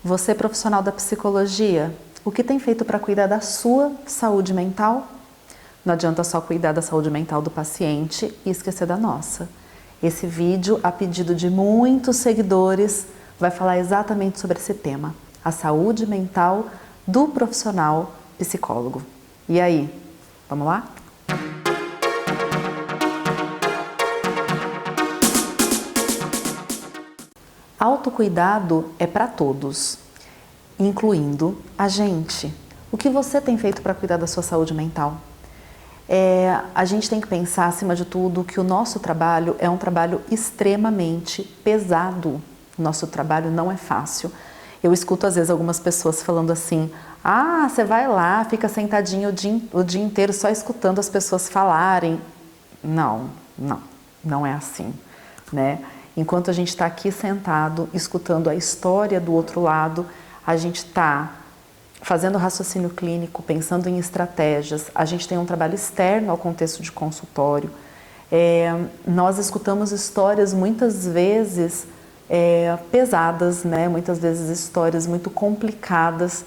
Você, profissional da psicologia, o que tem feito para cuidar da sua saúde mental? Não adianta só cuidar da saúde mental do paciente e esquecer da nossa. Esse vídeo, a pedido de muitos seguidores, vai falar exatamente sobre esse tema, a saúde mental do profissional psicólogo. E aí, vamos lá? Autocuidado é para todos, incluindo a gente. O que você tem feito para cuidar da sua saúde mental? A gente tem que pensar, acima de tudo, que o nosso trabalho é um trabalho extremamente pesado. O nosso trabalho não é fácil. Eu escuto às vezes algumas pessoas falando assim: ah, você vai lá, fica sentadinho o dia inteiro só escutando as pessoas falarem. Não é assim, né? Enquanto a gente está aqui sentado, escutando a história do outro lado, a gente está fazendo raciocínio clínico, pensando em estratégias, a gente tem um trabalho externo ao contexto de consultório. Nós escutamos histórias muitas vezes pesadas, né? Muitas vezes histórias muito complicadas.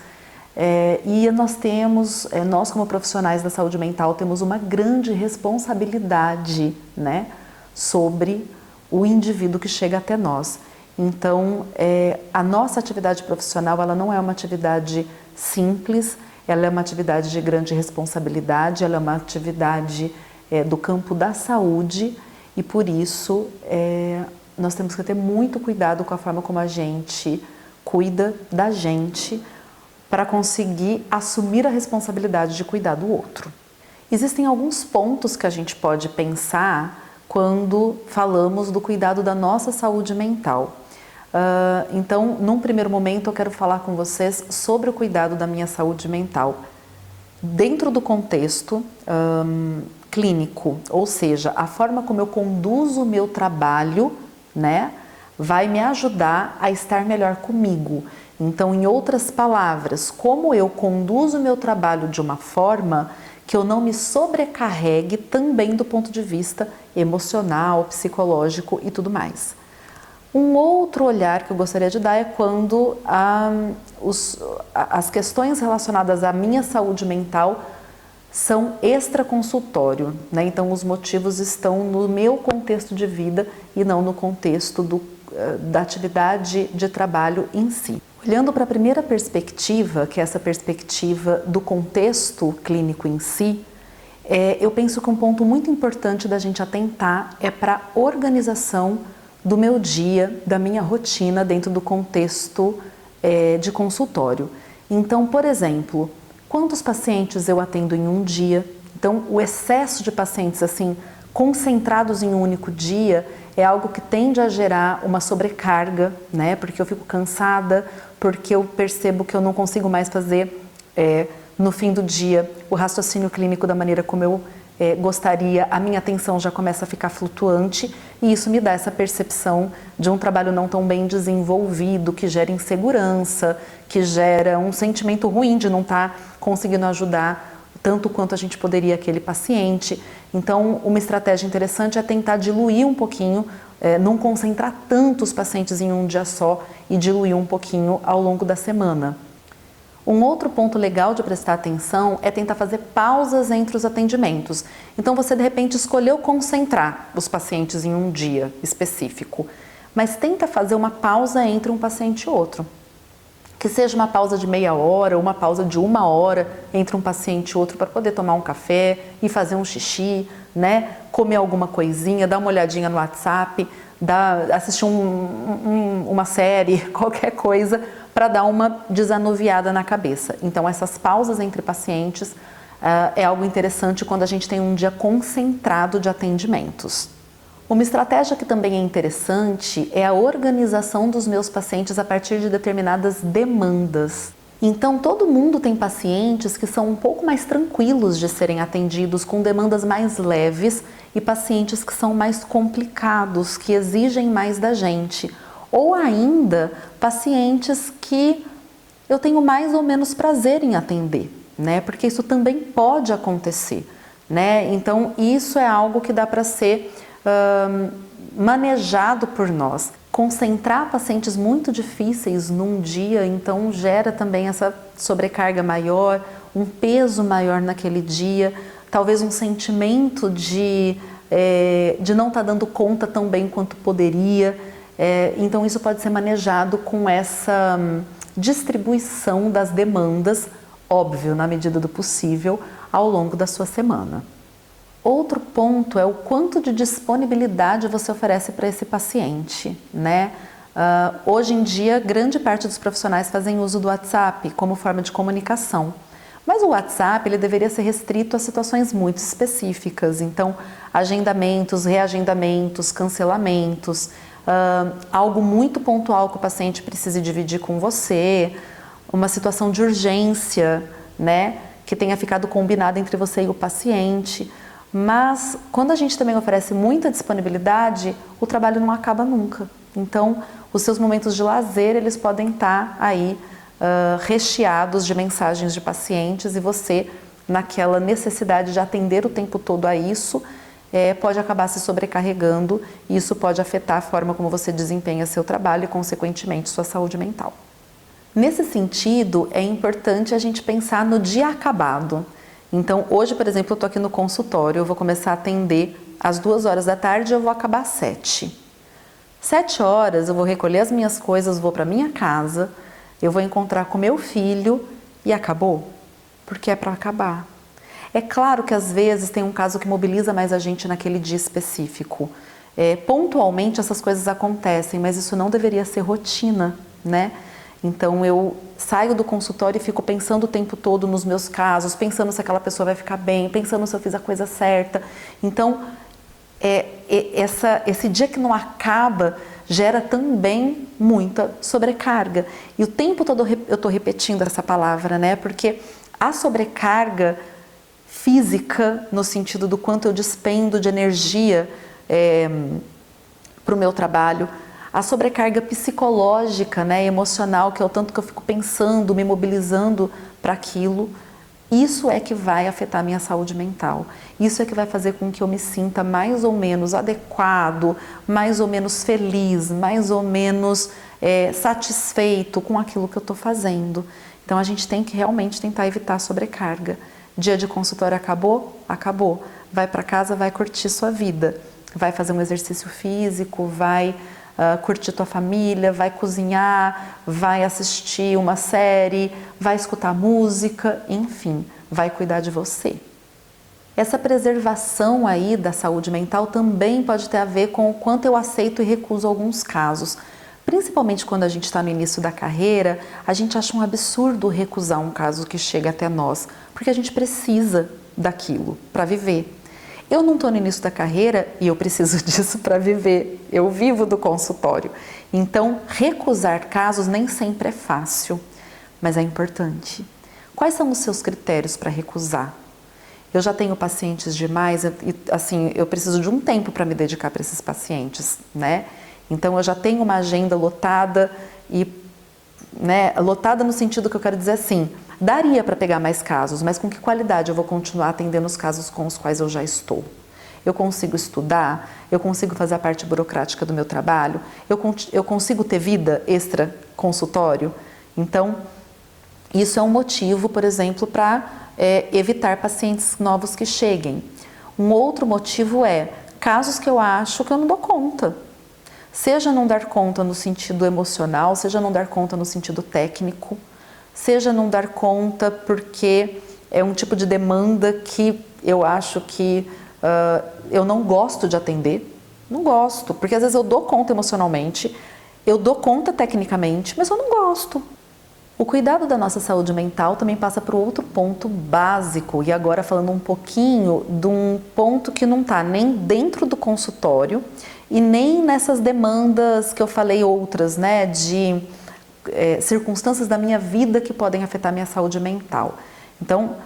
E nós como profissionais da saúde mental, temos uma grande responsabilidade, né? Sobre o indivíduo que chega até nós. Então, a nossa atividade profissional, ela não é uma atividade simples, ela é uma atividade de grande responsabilidade, ela é uma atividade do campo da saúde e, por isso, nós temos que ter muito cuidado com a forma como a gente cuida da gente para conseguir assumir a responsabilidade de cuidar do outro. Existem alguns pontos que a gente pode pensar quando falamos do cuidado da nossa saúde mental. Então, num primeiro momento, eu quero falar com vocês sobre o cuidado da minha saúde mental dentro do contexto clínico, ou seja, a forma como eu conduzo o meu trabalho, né, vai me ajudar a estar melhor comigo. Então, em outras palavras, como eu conduzo o meu trabalho de uma forma que eu não me sobrecarregue também do ponto de vista emocional, psicológico e tudo mais. Um outro olhar que eu gostaria de dar é quando as questões relacionadas à minha saúde mental são extraconsultório, né? Então, os motivos estão no meu contexto de vida e não no contexto da atividade de trabalho em si. Olhando para a primeira perspectiva, que é essa perspectiva do contexto clínico em si, eu penso que um ponto muito importante da gente atentar é para a organização do meu dia, da minha rotina dentro do contexto de consultório. Então, por exemplo, quantos pacientes eu atendo em um dia? Então, o excesso de pacientes assim concentrados em um único dia é algo que tende a gerar uma sobrecarga, né? Porque eu fico cansada, porque eu percebo que eu não consigo mais fazer no fim do dia o raciocínio clínico da maneira como eu gostaria, a minha atenção já começa a ficar flutuante e isso me dá essa percepção de um trabalho não tão bem desenvolvido, que gera insegurança, que gera um sentimento ruim de não estar conseguindo ajudar tanto quanto a gente poderia aquele paciente. Então, uma estratégia interessante é tentar diluir um pouquinho, não concentrar tantos pacientes em um dia só e diluir um pouquinho ao longo da semana. Um outro ponto legal de prestar atenção é tentar fazer pausas entre os atendimentos. Então, você de repente escolheu concentrar os pacientes em um dia específico, mas tenta fazer uma pausa entre um paciente e outro. Que seja uma pausa de meia hora ou uma pausa de 1 hora entre um paciente e outro para poder tomar um café e fazer um xixi, né? Comer alguma coisinha, dar uma olhadinha no WhatsApp, assistir uma série, qualquer coisa, para dar uma desanuviada na cabeça. Então, essas pausas entre pacientes é algo interessante quando a gente tem um dia concentrado de atendimentos. Uma estratégia que também é interessante é a organização dos meus pacientes a partir de determinadas demandas. Então, todo mundo tem pacientes que são um pouco mais tranquilos de serem atendidos, com demandas mais leves, e pacientes que são mais complicados, que exigem mais da gente. Ou ainda, pacientes que eu tenho mais ou menos prazer em atender, né? Porque isso também pode acontecer, né? Então, isso é algo que dá para ser manejado por nós. concentrar pacientes muito difíceis num dia, então gera também essa sobrecarga maior, um peso maior naquele dia, talvez um sentimento de não estar dando conta tão bem quanto poderia. Então isso pode ser manejado com essa distribuição das demandas, óbvio, na medida do possível, ao longo da sua semana. Outro ponto é o quanto de disponibilidade você oferece para esse paciente, né? Hoje em dia, grande parte dos profissionais fazem uso do WhatsApp como forma de comunicação. Mas o WhatsApp ele deveria ser restrito a situações muito específicas. Então, agendamentos, reagendamentos, cancelamentos, algo muito pontual que o paciente precise dividir com você, uma situação de urgência, né, que tenha ficado combinada entre você e o paciente. Mas quando a gente também oferece muita disponibilidade, o trabalho não acaba nunca. Então, os seus momentos de lazer, eles podem estar aí recheados de mensagens de pacientes e você, naquela necessidade de atender o tempo todo a isso, pode acabar se sobrecarregando e isso pode afetar a forma como você desempenha seu trabalho e, consequentemente, sua saúde mental. Nesse sentido, é importante a gente pensar no dia acabado. Então, hoje, por exemplo, eu estou aqui no consultório, eu vou começar a atender às 2 horas da tarde e eu vou acabar às 7. 7 horas eu vou recolher as minhas coisas, vou para minha casa, eu vou encontrar com meu filho e acabou? Porque é para acabar. É claro que às vezes tem um caso que mobiliza mais a gente naquele dia específico. Pontualmente essas coisas acontecem, mas isso não deveria ser rotina, né? Então eu saio do consultório e fico pensando o tempo todo nos meus casos, pensando se aquela pessoa vai ficar bem, pensando se eu fiz a coisa certa. Então esse dia que não acaba gera também muita sobrecarga. E o tempo todo eu estou repetindo essa palavra, né? Porque a sobrecarga física, no sentido do quanto eu despendo de energia para o meu trabalho, a sobrecarga psicológica, né, emocional, que é o tanto que eu fico pensando, me mobilizando para aquilo, isso é que vai afetar a minha saúde mental. Isso é que vai fazer com que eu me sinta mais ou menos adequado, mais ou menos feliz, mais ou menos satisfeito com aquilo que eu estou fazendo. Então a gente tem que realmente tentar evitar a sobrecarga. Dia de consultório acabou? Acabou. Vai para casa, vai curtir sua vida. Vai fazer um exercício físico, vai curtir tua família, vai cozinhar, vai assistir uma série, vai escutar música, enfim, vai cuidar de você. Essa preservação aí da saúde mental também pode ter a ver com o quanto eu aceito e recuso alguns casos. Principalmente quando a gente está no início da carreira, a gente acha um absurdo recusar um caso que chega até nós, porque a gente precisa daquilo para viver. Eu não estou no início da carreira e eu preciso disso para viver, eu vivo do consultório. Então, recusar casos nem sempre é fácil, mas é importante. Quais são os seus critérios para recusar? Eu já tenho pacientes demais e assim, eu preciso de um tempo para me dedicar para esses pacientes, né? Então eu já tenho uma agenda lotada e, né, lotada no sentido que eu quero dizer assim, daria para pegar mais casos, mas com que qualidade eu vou continuar atendendo os casos com os quais eu já estou? Eu consigo estudar? Eu consigo fazer a parte burocrática do meu trabalho? Eu consigo ter vida extra consultório? Então, isso é um motivo, por exemplo, para evitar pacientes novos que cheguem. Um outro motivo é casos que eu acho que eu não dou conta. Seja não dar conta no sentido emocional, seja não dar conta no sentido técnico, seja não dar conta porque é um tipo de demanda que eu acho que eu não gosto de atender. Não gosto, porque às vezes eu dou conta emocionalmente, eu dou conta tecnicamente, mas eu não gosto. O cuidado da nossa saúde mental também passa por outro ponto básico, e agora falando um pouquinho de um ponto que não está nem dentro do consultório e nem nessas demandas que eu falei outras, né, de circunstâncias da minha vida que podem afetar a minha saúde mental. Então,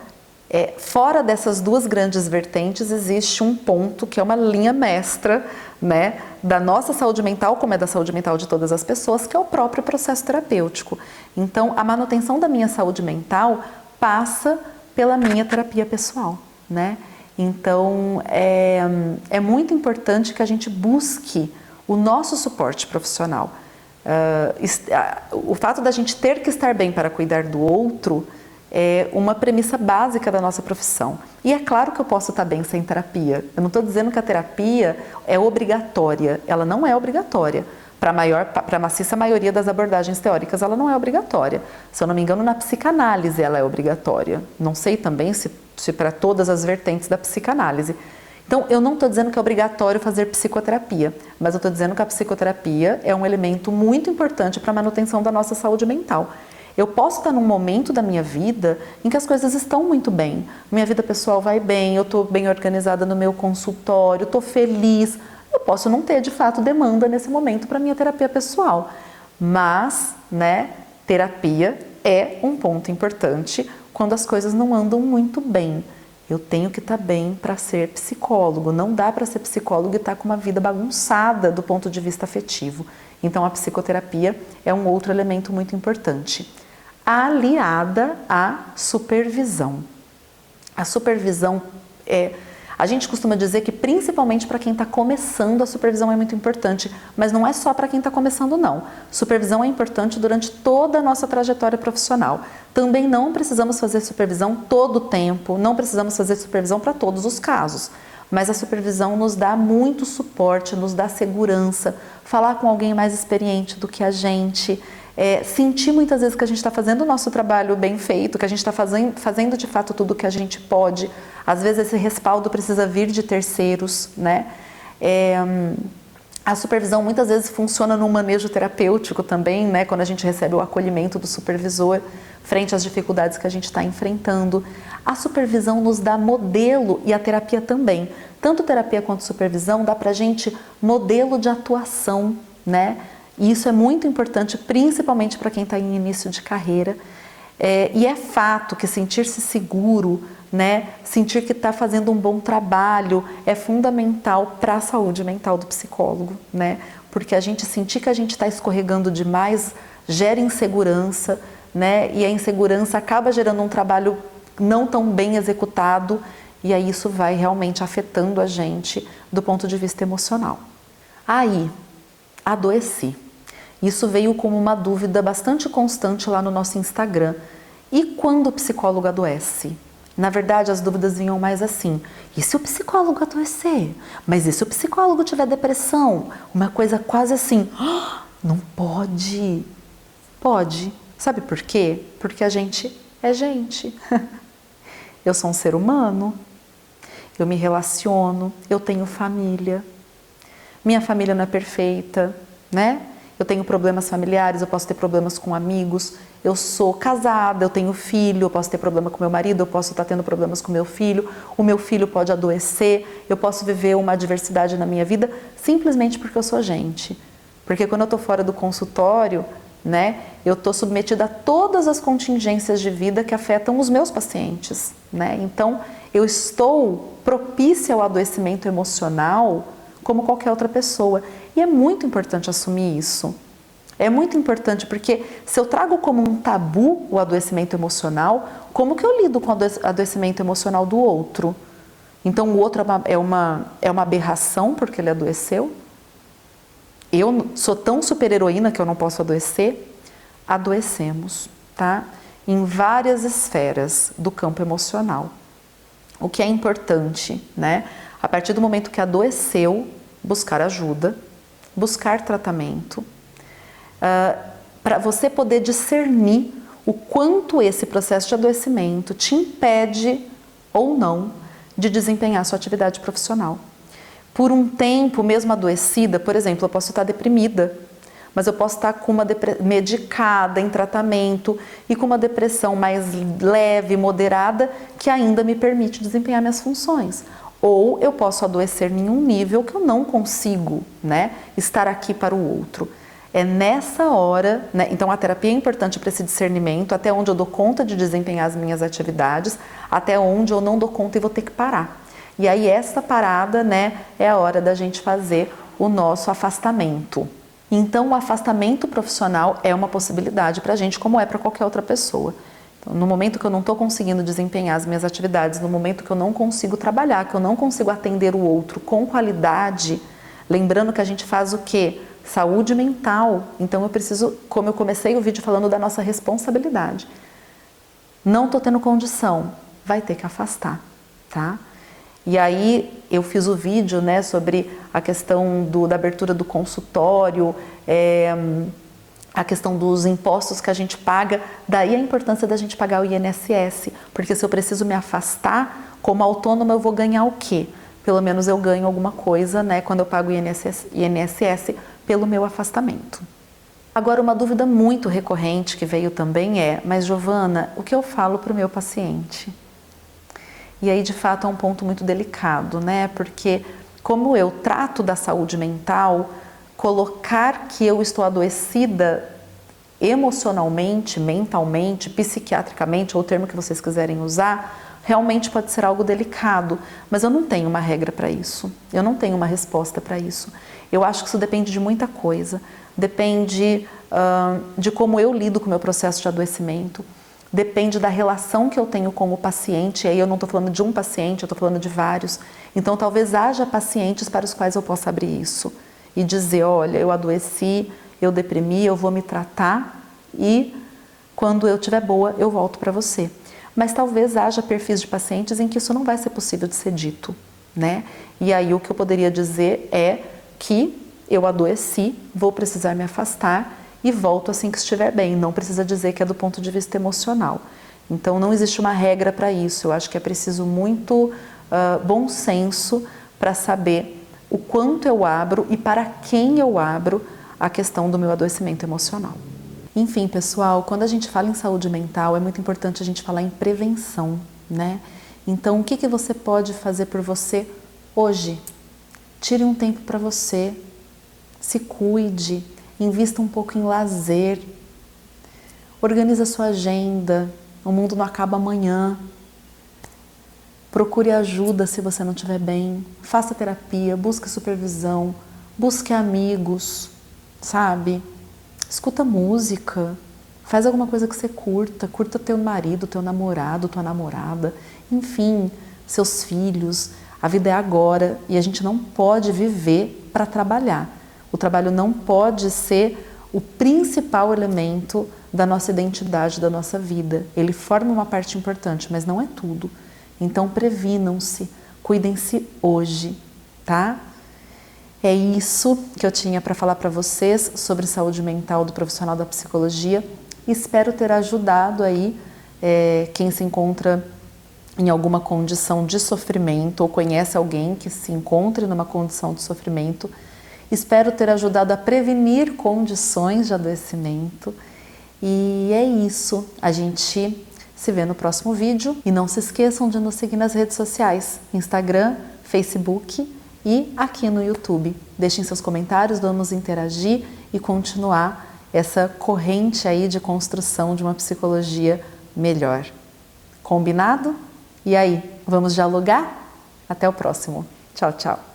fora dessas duas grandes vertentes, existe um ponto que é uma linha mestra, né, da nossa saúde mental, como é da saúde mental de todas as pessoas, que é o próprio processo terapêutico. Então, a manutenção da minha saúde mental passa pela minha terapia pessoal, né? Então, é muito importante que a gente busque o nosso suporte profissional. O fato da gente ter que estar bem para cuidar do outro é uma premissa básica da nossa profissão. E é claro que eu posso estar bem sem terapia. Eu não estou dizendo que a terapia é obrigatória. Ela não é obrigatória. Para a maciça maioria das abordagens teóricas, ela não é obrigatória. Se eu não me engano, na psicanálise ela é obrigatória. Não sei também se para todas as vertentes da psicanálise. Então, eu não estou dizendo que é obrigatório fazer psicoterapia, mas eu estou dizendo que a psicoterapia é um elemento muito importante para a manutenção da nossa saúde mental. Eu posso estar num momento da minha vida em que as coisas estão muito bem. Minha vida pessoal vai bem, eu estou bem organizada no meu consultório, estou feliz. Eu posso não ter, de fato, demanda nesse momento para minha terapia pessoal. Mas, terapia é um ponto importante quando as coisas não andam muito bem. Eu tenho que estar bem para ser psicólogo. Não dá para ser psicólogo e estar com uma vida bagunçada do ponto de vista afetivo. Então, a psicoterapia é um outro elemento muito importante. Aliada à supervisão. A supervisão a gente costuma dizer que principalmente para quem está começando a supervisão é muito importante, mas não é só para quem está começando não. Supervisão é importante durante toda a nossa trajetória profissional. Também não precisamos fazer supervisão todo o tempo, não precisamos fazer supervisão para todos os casos. Mas a supervisão nos dá muito suporte, nos dá segurança, falar com alguém mais experiente do que a gente, sentir muitas vezes que a gente está fazendo o nosso trabalho bem feito, que a gente está fazendo de fato tudo o que a gente pode. Às vezes esse respaldo precisa vir de terceiros, A supervisão muitas vezes funciona num manejo terapêutico também, quando a gente recebe o acolhimento do supervisor frente às dificuldades que a gente está enfrentando. A supervisão nos dá modelo e a terapia também. Tanto terapia quanto supervisão dá pra gente modelo de atuação, E isso é muito importante, principalmente para quem está em início de carreira. E é fato que sentir-se seguro, sentir que está fazendo um bom trabalho é fundamental para a saúde mental do psicólogo, Porque a gente sentir que a gente está escorregando demais gera insegurança, E a insegurança acaba gerando um trabalho não tão bem executado e aí isso vai realmente afetando a gente do ponto de vista emocional. Aí, adoeci. Isso veio como uma dúvida bastante constante lá no nosso Instagram. E quando o psicólogo adoece? Na verdade, as dúvidas vinham mais assim: e se o psicólogo adoecer? Mas e se o psicólogo tiver depressão? Uma coisa quase assim: não pode. Pode. Sabe por quê? Porque a gente é gente. Eu sou um ser humano. Eu me relaciono. Eu tenho família. Minha família não é perfeita, Eu tenho problemas familiares, eu posso ter problemas com amigos. Eu sou casada, eu tenho filho, eu posso ter problema com meu marido, eu posso estar tendo problemas com meu filho. O meu filho pode adoecer, eu posso viver uma adversidade na minha vida simplesmente porque eu sou gente. Porque quando eu estou fora do consultório, eu estou submetida a todas as contingências de vida que afetam os meus pacientes, Então, eu estou propícia ao adoecimento emocional como qualquer outra pessoa. E é muito importante assumir isso. É muito importante porque se eu trago como um tabu o adoecimento emocional, como que eu lido com o adoecimento emocional do outro? Então o outro é uma aberração porque ele adoeceu? Eu sou tão super-heroína que eu não posso adoecer? Adoecemos, Em várias esferas do campo emocional. O que é importante, A partir do momento que adoeceu, buscar ajuda, buscar tratamento, para você poder discernir o quanto esse processo de adoecimento te impede ou não de desempenhar sua atividade profissional. Por um tempo, mesmo adoecida, por exemplo, eu posso estar deprimida, mas eu posso estar com medicada, em tratamento e com uma depressão mais leve, moderada, que ainda me permite desempenhar minhas funções. Ou eu posso adoecer em um nível que eu não consigo, estar aqui para o outro. É nessa hora, Então a terapia é importante para esse discernimento, até onde eu dou conta de desempenhar as minhas atividades, até onde eu não dou conta e vou ter que parar. E aí essa parada, é a hora da gente fazer o nosso afastamento. Então o afastamento profissional é uma possibilidade para a gente, como é para qualquer outra pessoa. Então, no momento que eu não estou conseguindo desempenhar as minhas atividades, no momento que eu não consigo trabalhar, que eu não consigo atender o outro com qualidade, Lembrando que a gente faz o quê? Saúde mental. Então eu preciso, como eu comecei o vídeo falando da nossa responsabilidade. Não tô tendo condição, vai ter que afastar, tá? E aí eu fiz o vídeo, né, sobre a questão da abertura do consultório, a questão dos impostos que a gente paga, daí a importância da gente pagar o INSS, porque se eu preciso me afastar, como autônoma eu vou ganhar o quê? Pelo menos eu ganho alguma coisa, né, quando eu pago o INSS pelo meu afastamento. Agora, uma dúvida muito recorrente que veio também mas Giovana, o que eu falo para o meu paciente? E aí, de fato, é um ponto muito delicado, né? Porque como eu trato da saúde mental, colocar que eu estou adoecida emocionalmente, mentalmente, psiquiatricamente, ou o termo que vocês quiserem usar, realmente pode ser algo delicado, mas eu não tenho uma regra para isso, eu não tenho uma resposta para isso. Eu acho que isso depende de muita coisa, depende de como eu lido com o meu processo de adoecimento, depende da relação que eu tenho com o paciente, e aí eu não estou falando de um paciente, eu estou falando de vários. Então talvez haja pacientes para os quais eu possa abrir isso e dizer, olha, eu adoeci, eu deprimi, eu vou me tratar e quando eu estiver boa eu volto para você. Mas talvez haja perfis de pacientes em que isso não vai ser possível de ser dito, né? E aí o que eu poderia dizer é que eu adoeci, vou precisar me afastar e volto assim que estiver bem. Não precisa dizer que é do ponto de vista emocional. Então não existe uma regra para isso. Eu acho que é preciso muito bom senso para saber o quanto eu abro e para quem eu abro a questão do meu adoecimento emocional. Enfim, pessoal, quando a gente fala em saúde mental, é muito importante a gente falar em prevenção, né? Então, o que você pode fazer por você hoje? Tire um tempo para você, se cuide, invista um pouco em lazer, organize a sua agenda, o mundo não acaba amanhã. Procure ajuda se você não estiver bem, faça terapia, busque supervisão, busque amigos, sabe? Escuta música, faz alguma coisa que você curta teu marido, teu namorado, tua namorada, enfim, seus filhos. A vida é agora e a gente não pode viver para trabalhar. O trabalho não pode ser o principal elemento da nossa identidade, da nossa vida. Ele forma uma parte importante, mas não é tudo. Então previnam-se, cuidem-se hoje, tá? É isso que eu tinha para falar para vocês sobre saúde mental do profissional da psicologia. Espero ter ajudado aí quem se encontra em alguma condição de sofrimento ou conhece alguém que se encontre numa condição de sofrimento. Espero ter ajudado a prevenir condições de adoecimento. E é isso. A gente se vê no próximo vídeo. E não se esqueçam de nos seguir nas redes sociais, Instagram, Facebook e aqui no YouTube. Deixem seus comentários, vamos interagir e continuar essa corrente aí de construção de uma psicologia melhor. Combinado? E aí, vamos dialogar? Até o próximo. Tchau, tchau.